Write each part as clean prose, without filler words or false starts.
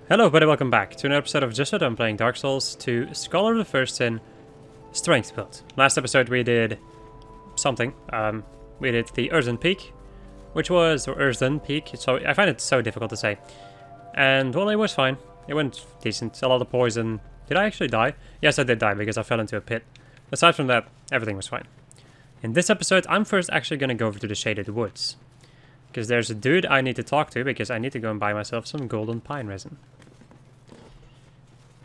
Hello everybody, welcome back to another episode of Just So Done playing Dark Souls 2 Scholar of the First Sin Strength build. Last episode we did something. We did the Earthen Peak, which was, or Earthen Peak, so I find it so difficult to say. And well, it was fine. It went decent. A lot of poison. Did I actually die? Yes, I did die because I fell into a pit. Aside from that, everything was fine. In this episode, I'm first actually going to go over to the Shaded Woods. Because there's a dude I need to talk to because I need to go and buy myself some golden pine resin.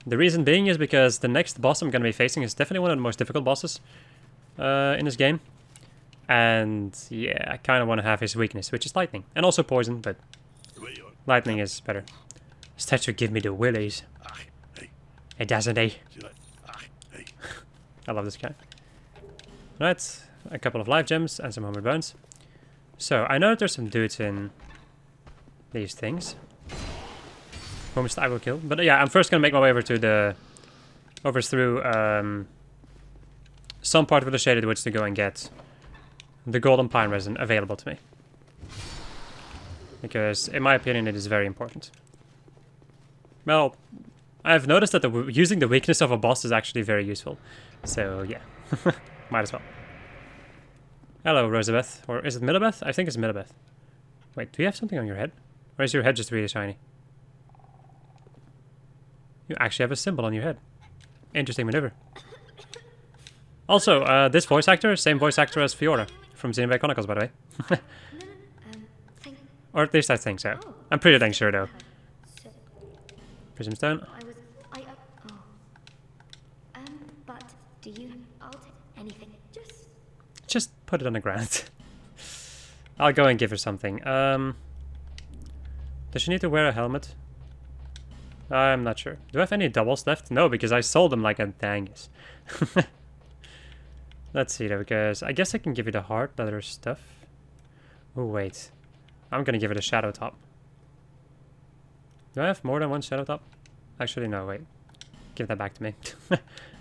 The reason being is because the next boss I'm going to be facing is definitely one of the most difficult bosses in this game. And yeah, I kind of want to have his weakness, which is lightning. And also poison, but lightning is better. Statue give me the willies. It doesn't he? I love this guy. Right, a couple of life gems and some homeward bones. So, I know that there's some dudes in these things. Most I will kill. But yeah, I'm first gonna make my way over to the... through some part of the Shaded Woods to go and get the golden pine resin available to me. Because, in my opinion, it is very important. Well, I've noticed that using the weakness of a boss is actually very useful. So, yeah. Might as well. Hello, Rosabeth. Or is it Millibeth? I think it's Millibeth. Wait, do you have something on your head? Or is your head just really shiny? You actually have a symbol on your head. Interesting maneuver. Also, this voice actor, same voice actor as Fiora from Xenoblade Chronicles, by the way. Or at least I think so. I'm pretty dang sure, though. Prism stone. But do you? I'll take anything. Just put it on the ground. I'll go and give her something. Does she need to wear a helmet? I'm not sure. Do I have any doubles left? No, because I sold them like a dangus. Let's see though, because I guess I can give you the hard leather stuff. Oh wait. I'm gonna give it a shadow top. Do I have more than one shadow top? Actually, no, wait. Give that back to me.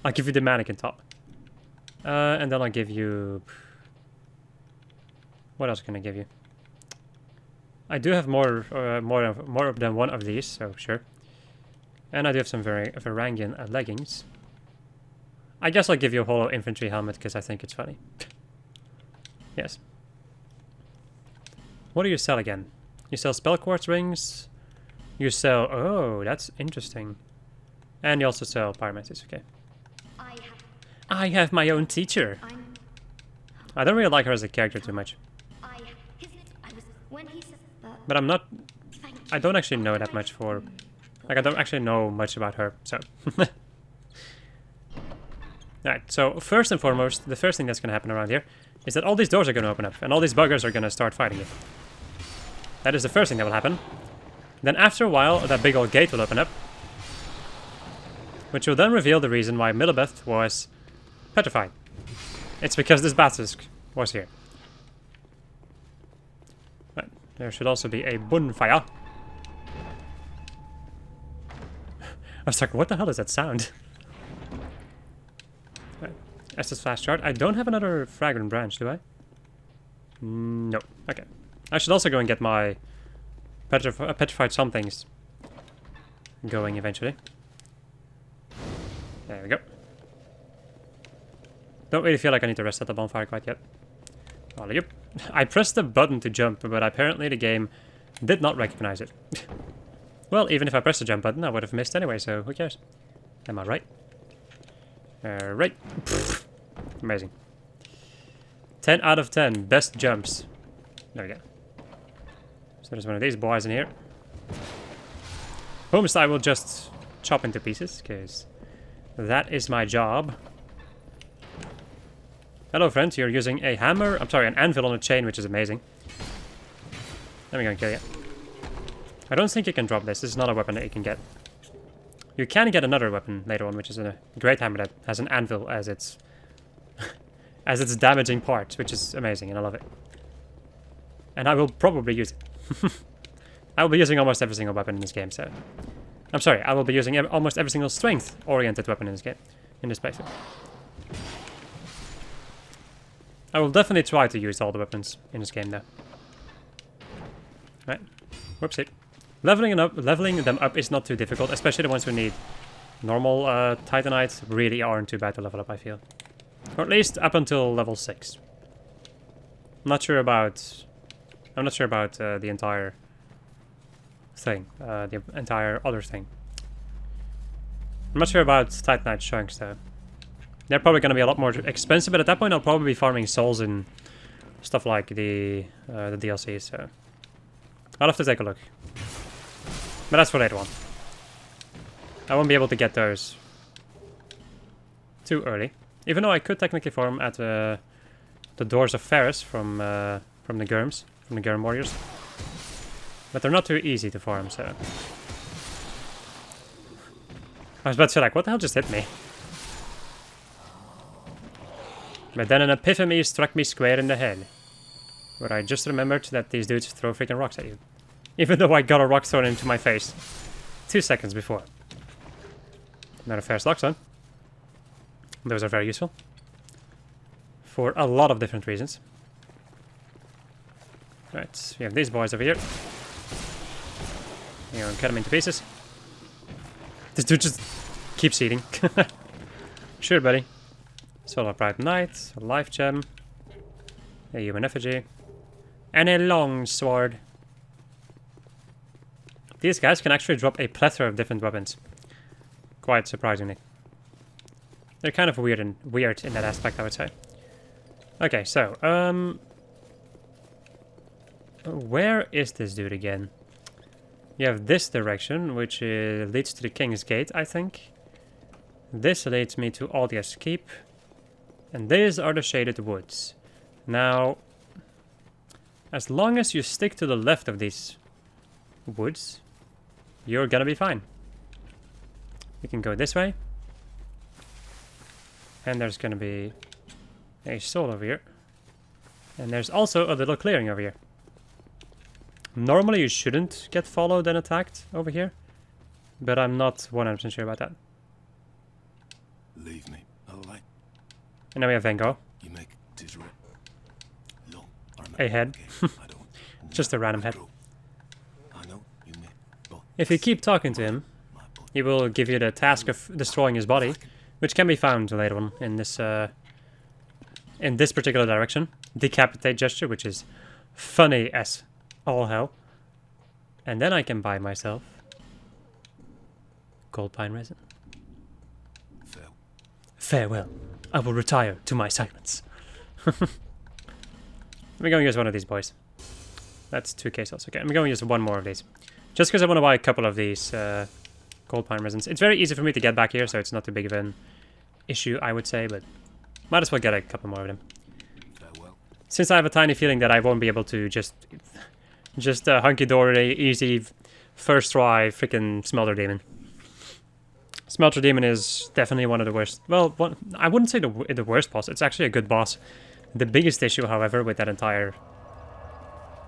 I'll give you the mannequin top. And then I'll give you... What else can I give you? I do have more than one of these, so sure. And I do have some Varangian leggings. I guess I'll give you a hollow infantry helmet because I think it's funny. Yes. What do you sell again? You sell spell quartz rings. You sell... Oh, that's interesting. And you also sell pyromancies, okay. I have my own teacher. I don't really like her as a character too much. But I'm not... I don't actually know that much for... Like, I don't actually know much about her, so... Alright, so first and foremost, the first thing that's gonna happen around here is that all these doors are gonna open up, and all these buggers are gonna start fighting you. That is the first thing that will happen. Then after a while, that big old gate will open up, which will then reveal the reason why Millibeth was petrified. It's because this basilisk was here. Right, there should also be a bonfire. I was like, what the hell is that sound? Right. Estus flash chart. I don't have another fragrant branch, do I? No. Okay. I should also go and get my petrified somethings going eventually. There we go. Don't really feel like I need to rest at the bonfire quite yet. Oh, yep. I pressed the button to jump, but apparently the game did not recognize it. Well, even if I pressed the jump button, I would have missed anyway, so who cares? Am I right? Right. Amazing. 10 out of 10. Best jumps. There we go. So there's one of these boys in here. Whomst I will just chop into pieces, because that is my job. Hello, friend. You're using a hammer. I'm sorry, an anvil on a chain, which is amazing. Let me go and kill you. I don't think you can drop this. This is not a weapon that you can get. You can get another weapon later on, which is a great hammer that has an anvil as its as its damaging part, which is amazing, and I love it. And I will probably use it. I will be using almost every single weapon in this game, so... I'm sorry, I will be using almost every single strength-oriented weapon in this game, in this playthrough. I will definitely try to use all the weapons in this game, though. Right. Whoopsie. Leveling them up is not too difficult, especially the ones who need normal Titanites really aren't too bad to level up, I feel. Or at least up until level 6. I'm not sure about the entire thing, the entire other thing. I'm not sure about Titanite chunks though. They're probably going to be a lot more expensive, but at that point I'll probably be farming souls and stuff like the DLC, so I'll have to take a look. But that's for later on. I won't be able to get those too early, even though I could technically farm at the Doors of Ferris from the Gurms, from the Gurm warriors. But they're not too easy to farm, so I was about to say, like, what the hell just hit me? But then an epiphany struck me square in the head, where I just remembered that these dudes throw freaking rocks at you. Even though I got a rock thrown into my face 2 seconds before. Another Ferris Lockstone. Those are very useful. For a lot of different reasons. Right, we have these boys over here. You know, cut them into pieces. This dude just keeps eating. Sure, buddy. Solar Bright Knight, a Life Gem, a Human Effigy, and a Long Sword. These guys can actually drop a plethora of different weapons. Quite surprisingly. They're kind of weird in that aspect, I would say. Okay, so, where is this dude again? You have this direction, which leads to the King's Gate, I think. This leads me to Aldia's Keep. And these are the Shaded Woods. Now, as long as you stick to the left of these woods, you're gonna be fine. You can go this way. And there's gonna be a soul over here. And there's also a little clearing over here. Normally you shouldn't get followed and attacked over here, but I'm not 100% sure about that. Leave me alone. And now we have Van Gogh. You make long. A head. Just a random head. I know you If you keep talking to him, he will give you the task of destroying his body, which can be found later on in this particular direction. Decapitate gesture, which is funny as all hell. And then I can buy myself gold pine resin. Farewell. I will retire to my silence. I'm going to use one of these boys. That's 2 quesos. Okay, I'm going to use one more of these. Just because I want to buy a couple of these gold pine resins. It's very easy for me to get back here, so it's not too big of an issue, I would say, but might as well get a couple more of them. Farewell. Since I have a tiny feeling that I won't be able to just hunky-dory, easy, first try, freaking Smelter Demon. Smelter Demon is definitely one of the worst. Well, I wouldn't say the worst boss. It's actually a good boss. The biggest issue, however, with that entire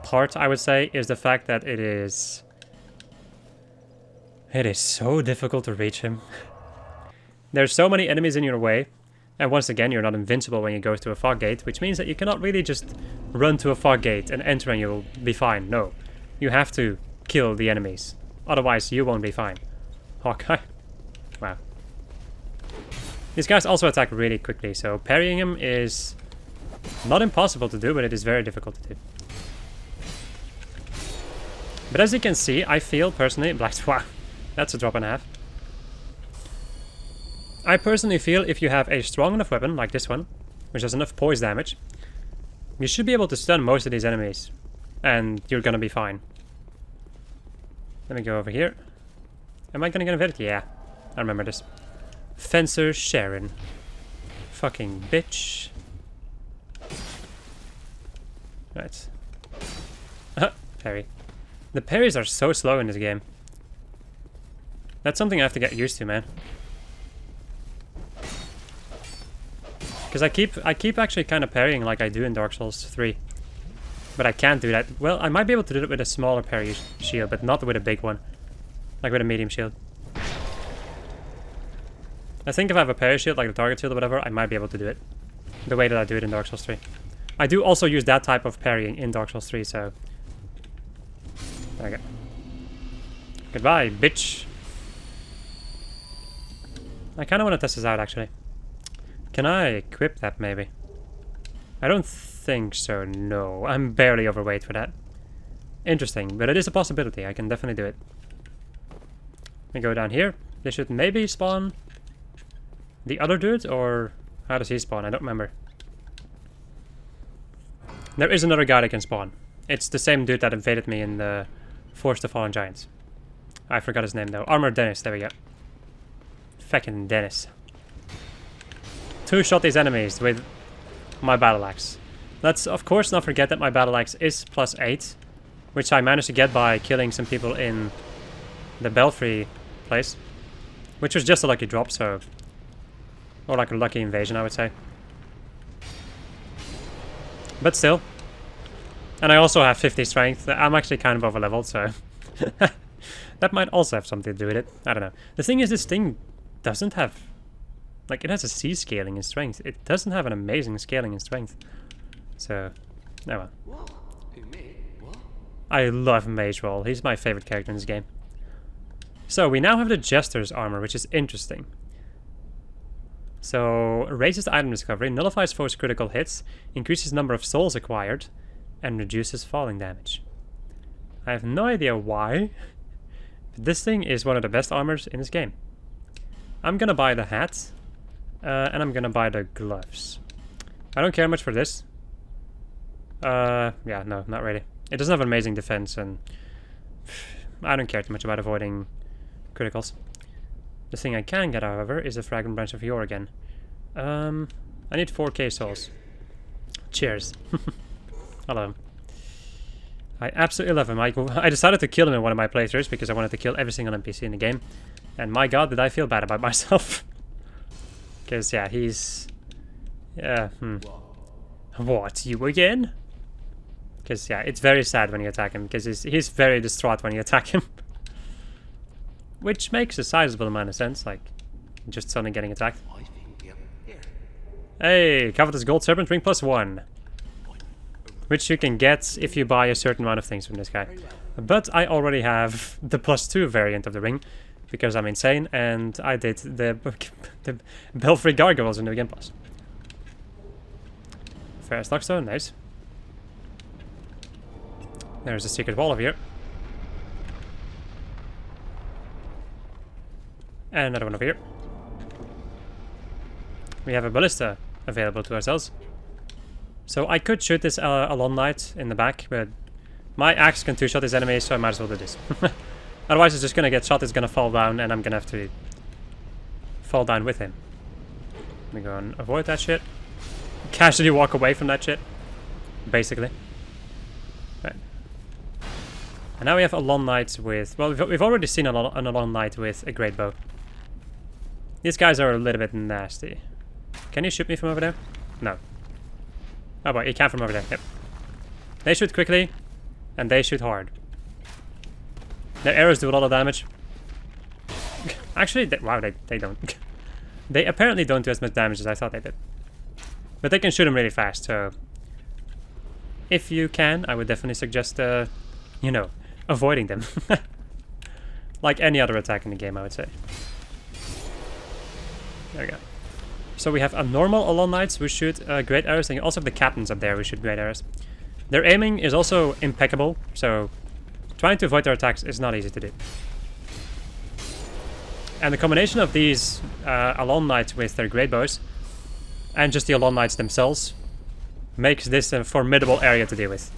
part, I would say, is the fact that it is so difficult to reach him. There's so many enemies in your way, and once again, you're not invincible when you go through a fog gate, which means that you cannot really just run to a fog gate and enter and you'll be fine. No, you have to kill the enemies, otherwise you won't be fine. Hawkeye. Wow. These guys also attack really quickly, so parrying him is not impossible to do, but it is very difficult to do. But as you can see, I feel personally, wow, that's a drop and a half. I personally feel if you have a strong enough weapon, like this one, which has enough poise damage, you should be able to stun most of these enemies, and you're gonna be fine. Let me go over here. Am I gonna get invited? Yeah, I remember this. Fencer Sharon. Fucking bitch. Right. Parry. The parries are so slow in this game. That's something I have to get used to, man. Because I keep actually kind of parrying like I do in Dark Souls 3. But I can't do that. Well, I might be able to do it with a smaller parry shield, but not with a big one. Like with a medium shield. I think if I have a parry shield, like the target shield or whatever, I might be able to do it. The way that I do it in Dark Souls 3. I do also use that type of parrying in Dark Souls 3, so... There we go. Goodbye, bitch. I kind of want to test this out, actually. Can I equip that, maybe? I don't think so, no. I'm barely overweight for that. Interesting, but it is a possibility. I can definitely do it. We go down here. They should maybe spawn the other dude, or how does he spawn? I don't remember. There is another guy that can spawn. It's the same dude that invaded me in the Forest of Fallen Giants. I forgot his name though. Armored Dennis, there we go. Feckin' Dennis. Two-shot these enemies with my battle axe. Let's of course not forget that my battle axe is +8, which I managed to get by killing some people in the Belfry place, which was just a lucky drop, so, or like a lucky invasion, I would say. But still. And I also have 50 strength. I'm actually kind of over leveled, so that might also have something to do with it. I don't know. The thing is, this thing doesn't have, like, it has a C scaling in strength. It doesn't have an amazing scaling in strength. So, oh well. I love Mage Roll. He's my favorite character in this game. So, we now have the Jester's armor, which is interesting. So, raises item discovery, nullifies foes' critical hits, increases number of souls acquired, and reduces falling damage. I have no idea why, but this thing is one of the best armors in this game. I'm gonna buy the hat, and I'm gonna buy the gloves. I don't care much for this. Yeah, no, not really. It doesn't have an amazing defense, and I don't care too much about avoiding criticals. The thing I can get, however, is a Fragrant Branch of Yore again. I need 4k souls. Cheers. I love him. I absolutely love him. I decided to kill him in one of my playthroughs because I wanted to kill every single NPC in the game. And my god, did I feel bad about myself. Because, yeah, he's... Yeah, What, you again? Because, yeah, it's very sad when you attack him, because he's very distraught when you attack him. Which makes a sizable amount of sense, like, just suddenly getting attacked. Hey, Covetous Gold Serpent Ring +1. Which you can get if you buy a certain amount of things from this guy. But I already have the +2 variant of the ring, because I'm insane, and I did the Belfry Gargoyles in the Game Plus. Ferrous Lockstone, nice. There's a secret wall over here. And another one over here. We have a ballista available to ourselves. So I could shoot this Alon Knight in the back, but my axe can two-shot his enemies, so I might as well do this. Otherwise it's just gonna get shot, it's gonna fall down, and I'm gonna have to fall down with him. Let me go and avoid that shit. Casually walk away from that shit. Basically. Right. And now we have Alon Knight with... Well, we've already seen an Alon Knight with a great bow. These guys are a little bit nasty. Can you shoot me from over there? No. Oh boy, you can from over there. Yep. They shoot quickly, and they shoot hard. Their arrows do a lot of damage. Actually, wow, they don't. They apparently don't do as much damage as I thought they did. But they can shoot them really fast, so... If you can, I would definitely suggest, you know, avoiding them. Like any other attack in the game, I would say. There we go. So we have a normal Alon Knights who shoot great arrows, and you also have the captains up there who shoot great arrows. Their aiming is also impeccable, so trying to avoid their attacks is not easy to do. And the combination of these Alon Knights with their great bows, and just the Alon Knights themselves, makes this a formidable area to deal with.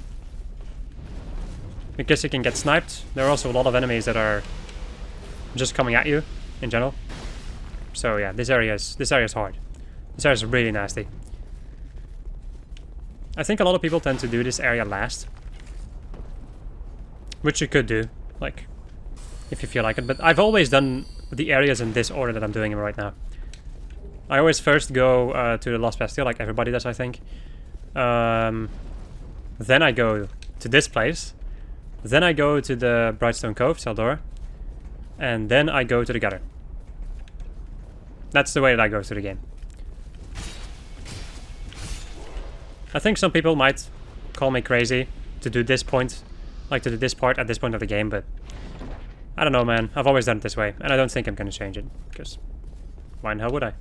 Because you can get sniped, there are also a lot of enemies that are just coming at you, in general. So yeah, this area is hard. This area is really nasty. I think a lot of people tend to do this area last. Which you could do, like, if you feel like it. But I've always done the areas in this order that I'm doing them right now. I always first go to the Lost Bastille, like everybody does, I think. Then I go to this place. Then I go to the Brightstone Cove, Saldora. And then I go to the gutter. That's the way that I go through the game. I think some people might call me crazy to do this point, like to do this part at this point of the game, but I don't know, man. I've always done it this way, and I don't think I'm gonna change it, because why in hell would I?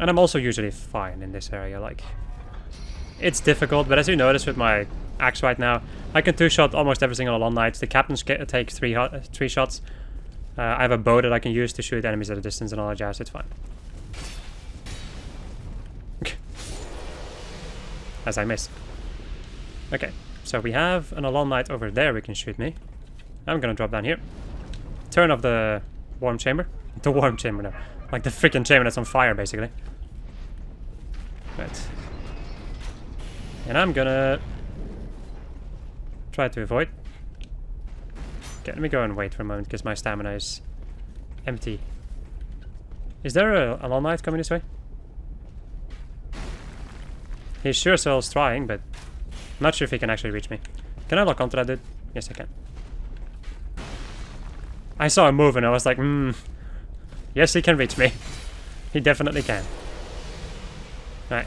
And I'm also usually fine in this area, like... It's difficult, but as you notice with my axe right now, I can two-shot almost every single Alon Knight. The captains take three shots. I have a bow that I can use to shoot enemies at a distance and all that jazz, it's fine. As I miss. Okay, so we have an Alon Knight over there who can shoot me. I'm gonna drop down here. Turn off the warm chamber. The warm chamber, no. Like the freaking chamber that's on fire, basically. Right. And I'm gonna try to avoid. Okay, let me go and wait for a moment because my stamina is empty. Is there a Alon Knight coming this way? He sure as hell's trying, but I'm not sure if he can actually reach me. Can I lock onto that dude? Yes, I can. I saw him move and I was like, yes, he can reach me. He definitely can. Alright.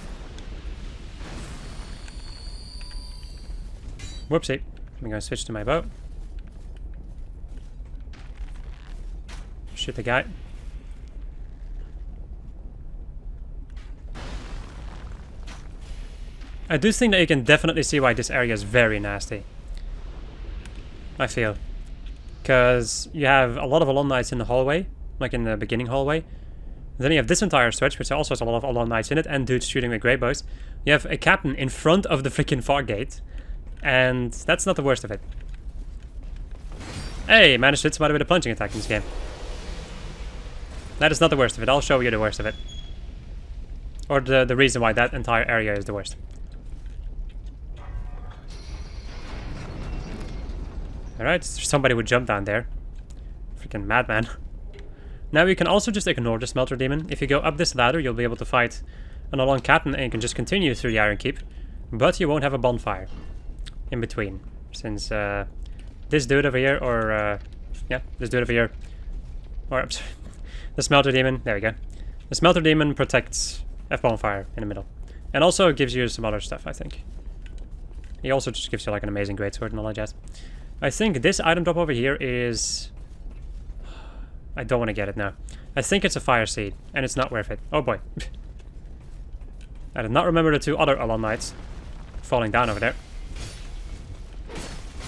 Whoopsie. I'm gonna switch to my bow. Shoot the guy. I do think that you can definitely see why this area is very nasty. I feel. Because you have a lot of Alon Knights in the hallway, like in the beginning hallway. Then you have this entire stretch, which also has a lot of Alon Knights in it, and dudes shooting with great bows. You have a captain in front of the freaking fog gate, and that's not the worst of it. Hey, managed to hit somebody with a plunging attack in this game. That is not the worst of it. I'll show you the worst of it. Or the reason why that entire area is the worst. Alright, somebody would jump down there. Freaking madman. Now you can also just ignore the Smelter Demon. If you go up this ladder, you'll be able to fight an Alon Captain and you can just continue through the Iron Keep. But you won't have a bonfire in between. Since this dude over here, or yeah, this dude over here, or I'm sorry, the Smelter Demon, there we go. The Smelter Demon protects a bonfire in the middle. And also gives you some other stuff, I think. He also just gives you like an amazing greatsword and all that jazz. I think this item drop over here is... I don't want to get it now. I think it's a fire seed, and it's not worth it. Oh boy. I did not remember the two other Alon Knights falling down over there.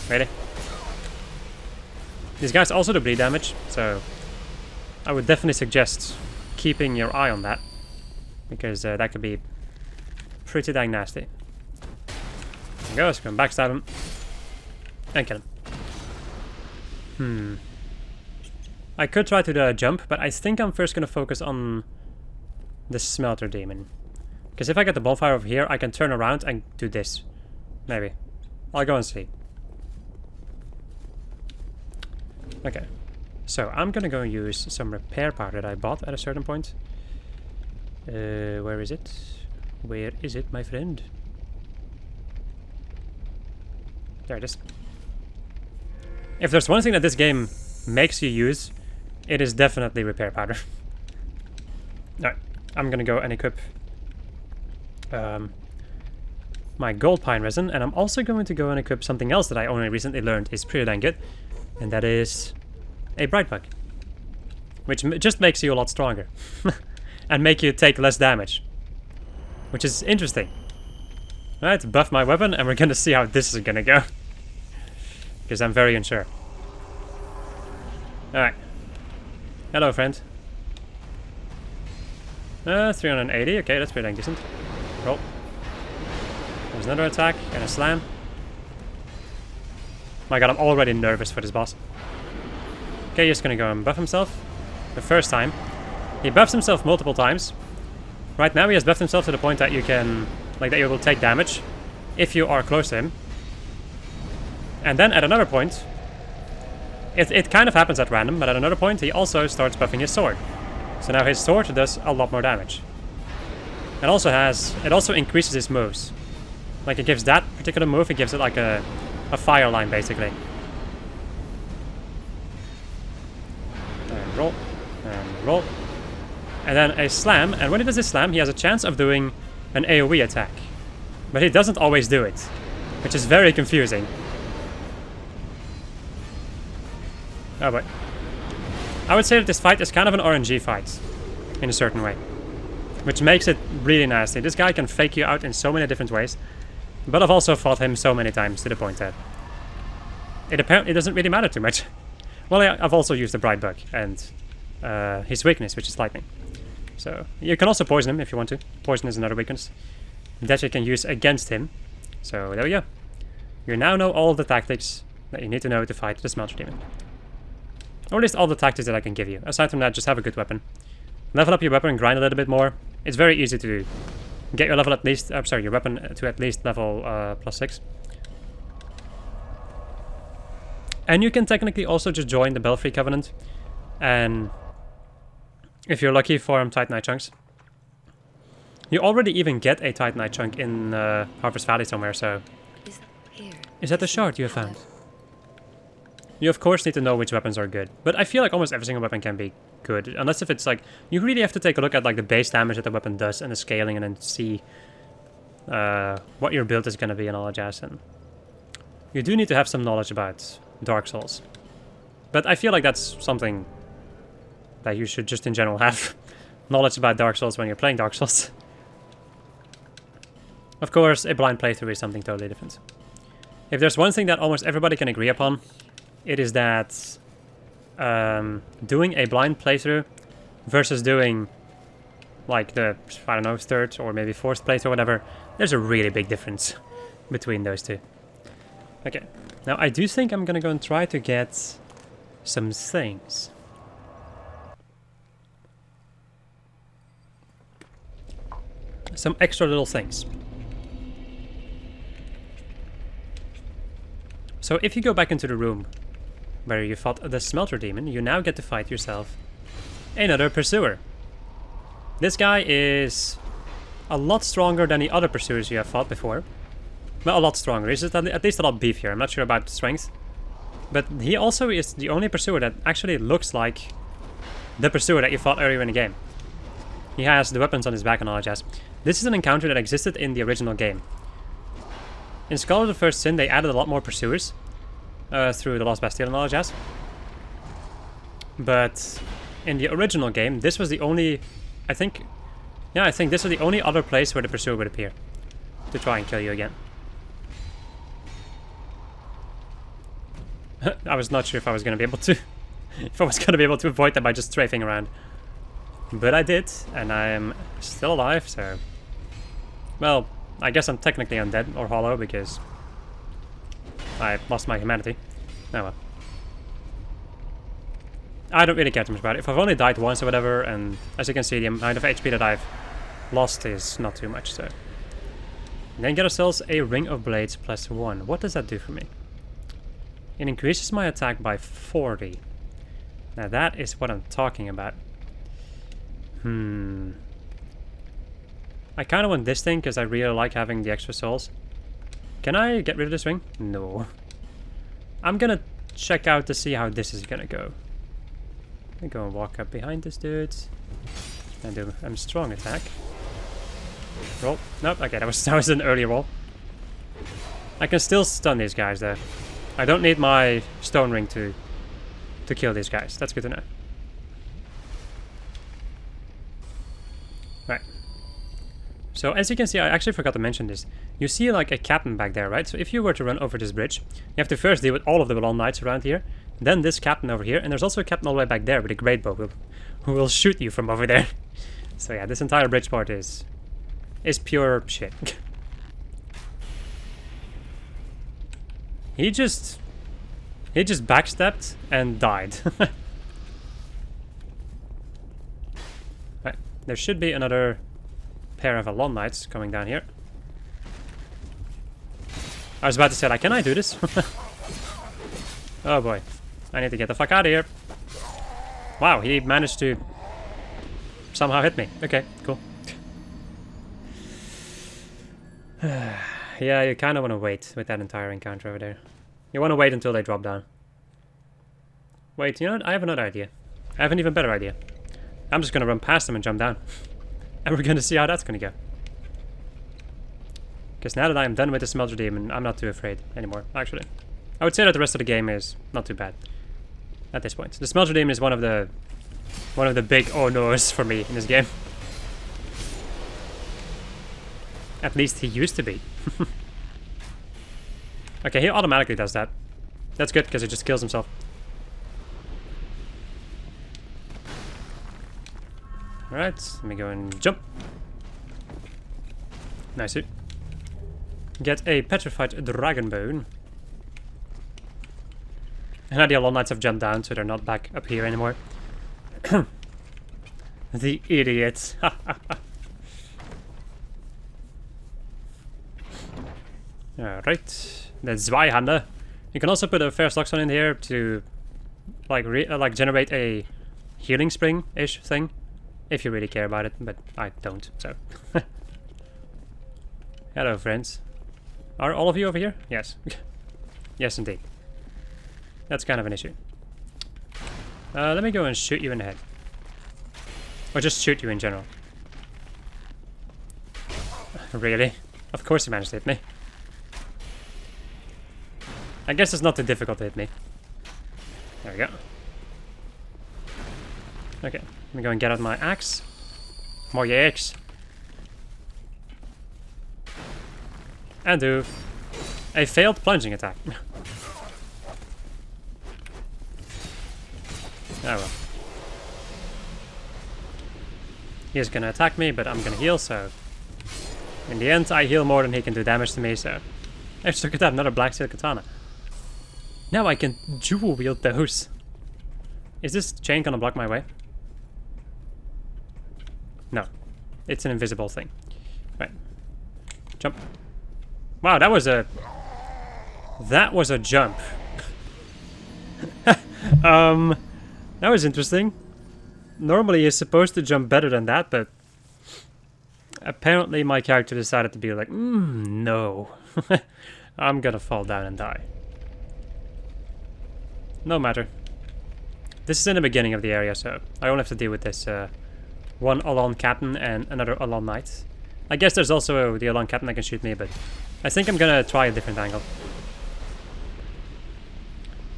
Ready? These guys also do bleed damage, so I would definitely suggest keeping your eye on that, because that could be pretty dang nasty. There we go, let's go and backstab him. And kill him. I could try to do a jump, but I think I'm first going to focus on the Smelter Demon. Because if I get the bonfire over here, I can turn around and do this. Maybe. I'll go and see. Okay. So, I'm going to go and use some repair powder that I bought at a certain point. Where is it? Where is it, my friend? There it is. If there's one thing that this game makes you use, it is definitely repair powder. Alright, I'm gonna go and equip my gold pine resin, and I'm also going to go and equip something else that I only recently learned is pretty dang good, and that is a bright bug, which just makes you a lot stronger and make you take less damage, which is interesting. Alright, buff my weapon, and we're gonna see how this is gonna go. Because I'm very unsure. Alright. Hello, friend. 380. Okay, that's pretty dang decent. Roll. There's another attack and a slam. My god, I'm already nervous for this boss. Okay, he's gonna go and buff himself. The first time. He buffs himself multiple times. Right now he has buffed himself to the point that you can... like, that you will take damage if you are close to him. And then at another point, it kind of happens at random, but at another point he also starts buffing his sword. So now his sword does a lot more damage. It also increases his moves. Like it gives that particular move, it gives it like a fire line basically. And roll, and roll. And then a slam, and when he does his slam, he has a chance of doing an AoE attack. But he doesn't always do it. which is very confusing. Oh boy. I would say that this fight is kind of an RNG fight, in a certain way, which makes it really nasty. This guy can fake you out in so many different ways, but I've also fought him so many times to the point that it doesn't really matter too much. Well, I've also used the Bright Bug and his weakness, which is lightning. So you can also poison him if you want to. Poison is another weakness that you can use against him. So there we go. You now know all the tactics that you need to know to fight the Smelter Demon. Or at least all the tactics that I can give you. Aside from that, just have a good weapon. Level up your weapon and grind a little bit more. It's very easy to do. Get your level at least, your weapon to at least level +6. And you can technically also just join the Belfry Covenant. And if you're lucky, farm Titanite chunks. You already even get a Titanite chunk in Harvest Valley somewhere, so... Is that the shard you have found? You of course need to know which weapons are good. But I feel like almost every single weapon can be good. Unless if it's like... You really have to take a look at like the base damage that the weapon does and the scaling and then see what your build is going to be and all that jazz. And you do need to have some knowledge about Dark Souls. But I feel like that's something that you should just in general have. Knowledge about Dark Souls when you're playing Dark Souls. Of course, a blind playthrough is something totally different. If there's one thing that almost everybody can agree upon, it is that doing a blind playthrough versus doing like the, I don't know, third or maybe fourth playthrough or whatever, there's a really big difference between those two. Okay, now I do think I'm gonna go and try to get some things. Some extra little things. So if you go back into the room where you fought the Smelter Demon, you now get to fight yourself another Pursuer. This guy is a lot stronger than the other Pursuers you have fought before. Well, a lot stronger. He's just at least a lot beefier. I'm not sure about strength. But he also is the only Pursuer that actually looks like the Pursuer that you fought earlier in the game. He has the weapons on his back and all that jazz. This is an encounter that existed in the original game. In Scholar of the First Sin, they added a lot more Pursuers through the Lost Bastille and all that jazz. But in the original game, this was the only... I think this was the only other place where the Pursuer would appear to try and kill you again. I was not sure if I was going to be able to... if I was going to be able to avoid that by just strafing around. But I did, and I am still alive, so... Well, I guess I'm technically undead or hollow because I lost my humanity. Oh well. I don't really care too much about it. If I've only died once or whatever, and as you can see, the amount of HP that I've lost is not too much, so... Then get ourselves a Ring of Blades +1. What does that do for me? It increases my attack by 40. Now that is what I'm talking about. I kind of want this thing because I really like having the extra souls. Can I get rid of this ring? No. I'm gonna check out to see how this is gonna go. I'm gonna go and walk up behind this dude and do a strong attack. Roll. Nope. Okay, that was an early roll. I can still stun these guys though. I don't need my stone ring to kill these guys. That's good to know. Right. So as you can see, I actually forgot to mention this. You see like a captain back there, right? So if you were to run over this bridge, you have to first deal with all of the Balon Knights around here. Then this captain over here. And there's also a captain all the way back there with a great bow who will shoot you from over there. So yeah, this entire bridge part is pure shit. He just backstepped and died. Right, there should be another pair of Alon Knights coming down here. I was about to say, like, can I do this? Oh boy, I need to get the fuck out of here. Wow, he managed to somehow hit me. Okay, cool. Yeah, you kind of want to wait with that entire encounter over there. You want to wait until they drop down. Wait, you know what? I have another idea. I have an even better idea. I'm just going to run past them and jump down. And we're going to see how that's going to go. Because now that I'm done with the Smelter Demon, I'm not too afraid anymore, actually. I would say that the rest of the game is not too bad at this point. The Smelter Demon is one of the big oh no's for me in this game. At least he used to be. Okay, he automatically does that. That's good, because he just kills himself. Alright, let me go and jump. Nice. Get a petrified dragon bone. And now the Alon Knights have jumped down, so they're not back up here anymore. The idiots. Alright. The Zweihander. You can also put a Verstockson in here to like generate a healing spring-ish thing. If you really care about it, but I don't, so. Hello, friends. Are all of you over here? Yes. Yes, indeed. That's kind of an issue. Let me go and shoot you in the head. Or just shoot you in general. Really? Of course you managed to hit me. I guess it's not too difficult to hit me. There we go. Okay, let me go and get out my axe. More axe. And do a failed plunging attack. Oh well. He's gonna attack me, but I'm gonna heal, so... In the end, I heal more than he can do damage to me, so... Actually, look at that, another black steel katana. Now I can dual wield those. Is this chain gonna block my way? No. It's an invisible thing. Right. Jump. Wow, that was a... That was a jump. That was interesting. Normally you're supposed to jump better than that, but... Apparently my character decided to be like, no. I'm gonna fall down and die. No matter. This is in the beginning of the area, so I only have to deal with this one Alon Captain and another Alon Knight. I guess there's also the Alon Captain that can shoot me, but I think I'm gonna try a different angle.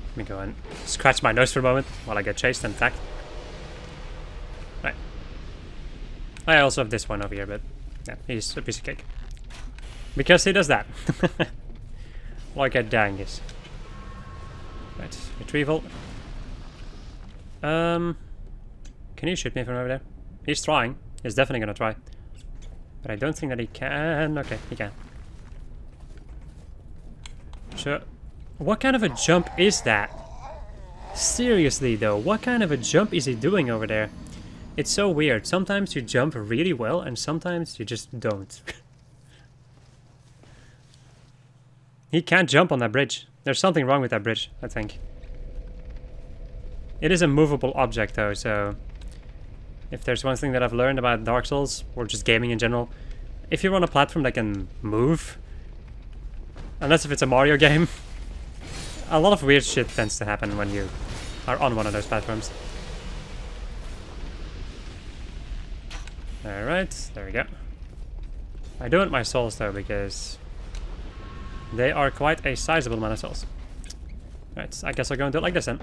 Let me go and scratch my nose for a moment while I get chased and attacked. Right. I also have this one over here, but yeah, he's a piece of cake. Because he does that. Like a dangus. Right, retrieval. Can you shoot me from over there? He's trying. He's definitely gonna try. But I don't think that he can. Okay, he can. So, what kind of a jump is that? Seriously though, what kind of a jump is he doing over there? It's so weird. Sometimes you jump really well and sometimes you just don't. He can't jump on that bridge. There's something wrong with that bridge, I think. It is a movable object though, so... If there's one thing that I've learned about Dark Souls, or just gaming in general, if you're on a platform that can move, unless if it's a Mario game, a lot of weird shit tends to happen when you are on one of those platforms. Alright, there we go. I do want my souls though, because they are quite a sizable amount of souls. Right, I guess I'll go and do it like this then.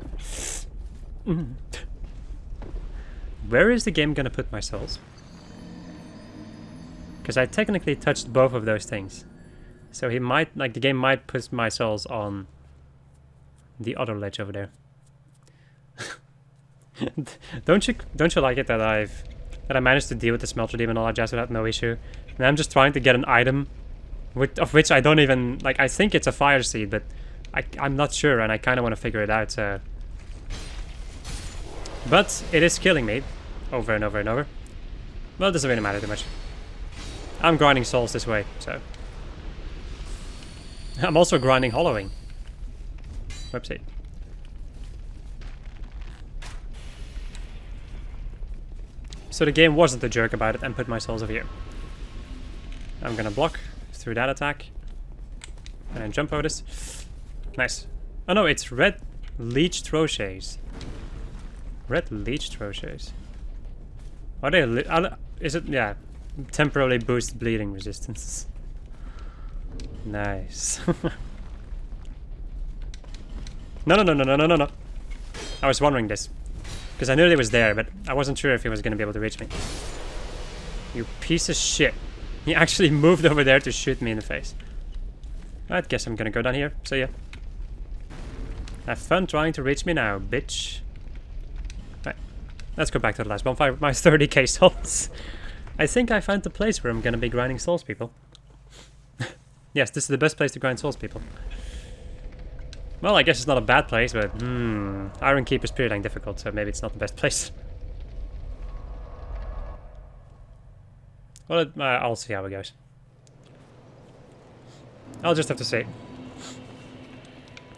Where is the game gonna put my souls? Because I technically touched both of those things. So he might, like, the game might put my souls on the other ledge over there. Don't you like it that I managed to deal with the Smelter Demon and all that jazz without no issue? And I'm just trying to get an item of which I don't even, like, I think it's a fire seed, but I'm not sure and I kind of want to figure it out, so... But it is killing me over and over and over. Well, it doesn't really matter too much. I'm grinding souls this way, so... I'm also grinding hollowing. Whoopsie. So the game wasn't a jerk about it and put my souls over here. I'm gonna block through that attack. And then jump over this. Nice. Oh no, it's red leech trochets. Red leech trochets. Are they is it, yeah, temporarily boost bleeding resistance. Nice. No, no, no, no, no, no, no, no. I was wondering this. Because I knew he was there, but I wasn't sure if he was going to be able to reach me. You piece of shit. He actually moved over there to shoot me in the face. I guess I'm going to go down here. So yeah. Have fun trying to reach me now, bitch. Right. Let's go back to the last bonfire with my 30k souls. I think I found the place where I'm going to be grinding souls, people. Yes, this is the best place to grind souls, people. Well, I guess it's not a bad place, but Iron Keep is pretty dang difficult, so maybe it's not the best place. Well, I'll see how it goes. I'll just have to see.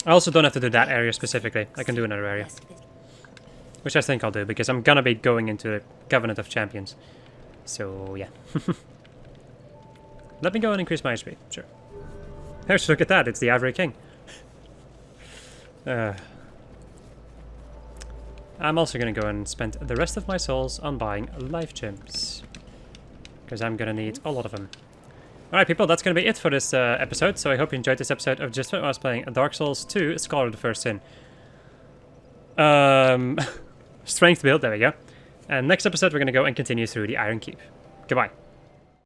I also don't have to do that area specifically. I can do another area. Which I think I'll do, because I'm gonna be going into the Covenant of Champions. So, yeah. Let me go and increase my HP. Sure. Here's, look at that. It's the Ivory King. I'm also going to go and spend the rest of my souls on buying life gems. Because I'm going to need a lot of them. Alright people, that's going to be it for this episode. So I hope you enjoyed this episode of just when I was playing Dark Souls 2, Scholar of the First Sin. Strength build, there we go. And next episode we're going to go and continue through the Iron Keep. Goodbye.